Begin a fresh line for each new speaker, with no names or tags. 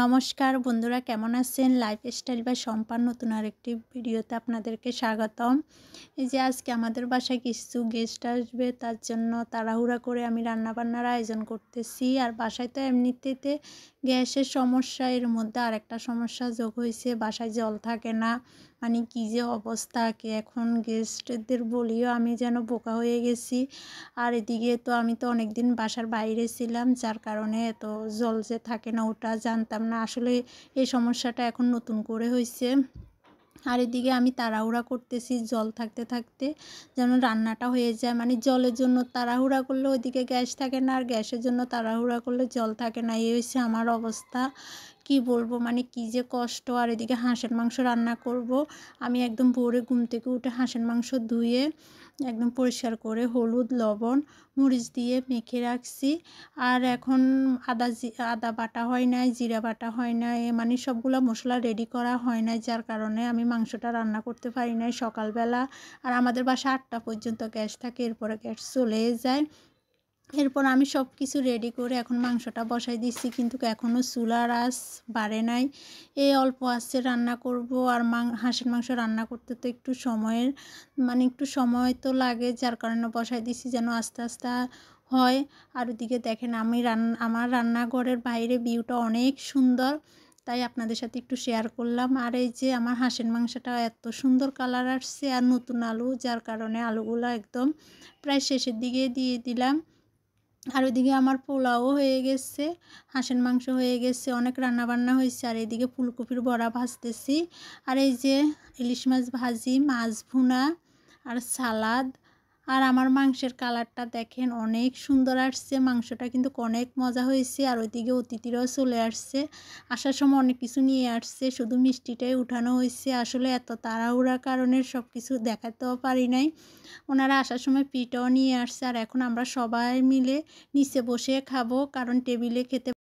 নমস্কার বন্ধুরা, কেমন আছেন? লাইফস্টাইল বাই শম্পার নতুন আরেকটি ভিডিওতে আপনাদেরকে স্বাগতম। এই যে আজকে আমাদের বাসায় কিছু গেস্ট আসবে, তার জন্য তাড়াহুড়া করে আমি রান্নাবান্নার আয়োজন করতেছি। আর বাসায় তো এমনিতেতে গ্যাসের সমস্যা, এর মধ্যে আরেকটা সমস্যা যোগ হয়েছে, বাসায় জল থাকে না। মানে কী যে অবস্থা, কি এখন গেস্টদের বলিও আমি যেন বোকা হয়ে গেছি। আর এদিকে তো আমি তো অনেক দিন বাসার বাইরে ছিলাম, যার কারণে এত জল যে থাকে না ওটা জানতাম না। আসলে এই সমস্যাটা এখন নতুন করে হয়েছে। আর এদিকে আমি তাড়াহুড়া করতেছি জল থাকতে থাকতে যেন রান্নাটা হয়ে যায়। মানে জলের জন্য তাড়াহুড়া করলে ওইদিকে গ্যাস থাকে না, আর গ্যাসের জন্য তাড়াহুড়া করলে জল থাকে না। এই হচ্ছে আমার অবস্থা। কি বলবো, মানে কি যে কষ্ট। আর এদিকে হাঁসের মাংস রান্না করব। আমি একদম ভোরে ঘুম থেকে উঠে হাঁসের মাংস ধুয়ে একদম পরিষ্কার করে হলুদ, লবণ, মরিচ দিয়ে মেখে রাখছি। আর এখন আদা বাটা হয় নাই, জিরা বাটা হয় নাই, মানে সবগুলো মশলা রেডি করা হয় নাই, যার কারণে আমি মাংসটা রান্না করতে পারি নাই সকালবেলা। আর আমাদের বাসা 8টা পর্যন্ত গ্যাস থাকে, এরপরে গ্যাস চলে যায়। এরপর আমি সব কিছু রেডি করে এখন মাংসটা বসাই দিচ্ছি, কিন্তু এখনও চুলার আঁচ বাড়ে নাই। এই অল্প আঁচে রান্না করব। আর হাঁসের মাংস রান্না করতে তো একটু সময় তো লাগে, যার কারণে বসাই দিচ্ছি যেন আস্তে আস্তে হয়। আর ওদিকে দেখেন আমার রান্নাঘরের বাইরে ভিউটা অনেক সুন্দর, তাই আপনাদের সাথে একটু শেয়ার করলাম। আর এই যে আমার হাঁসের মাংসটা এত সুন্দর কালার আসছে, আর নতুন আলু, যার কারণে আলুগুলো একদম প্রায় শেষের দিকে দিয়ে দিলাম। আর ওইদিকে আমার পোলাও হয়ে গেছে, হাঁসের মাংস হয়ে গেছে, অনেক রান্নাবান্না হয়েছে। আর এইদিকে ফুলকপির বড়া ভাজতেছি। আর এই যে ইলিশ মাছ ভাজি, মাছ ভুনা আর সালাদ। আর আমার মাংসের কালারটা দেখেন অনেক সুন্দর আসছে, মাংসটা কিন্তু অনেক মজা হয়েছে। আর ওইদিকে অতিথিরাও চলে আসছে, আসার সময় অনেক কিছু নিয়ে আসছে, শুধু মিষ্টিটাই উঠানো হয়েছে। আসলে এত তাড়াহুড়ার কারণে সব কিছু দেখাতেও পারি নাই। ওনারা আসার সময় পিঠাও নিয়ে আসছে। আর এখন আমরা সবাই মিলে নিচে বসে খাবো, কারণ টেবিলে খেতে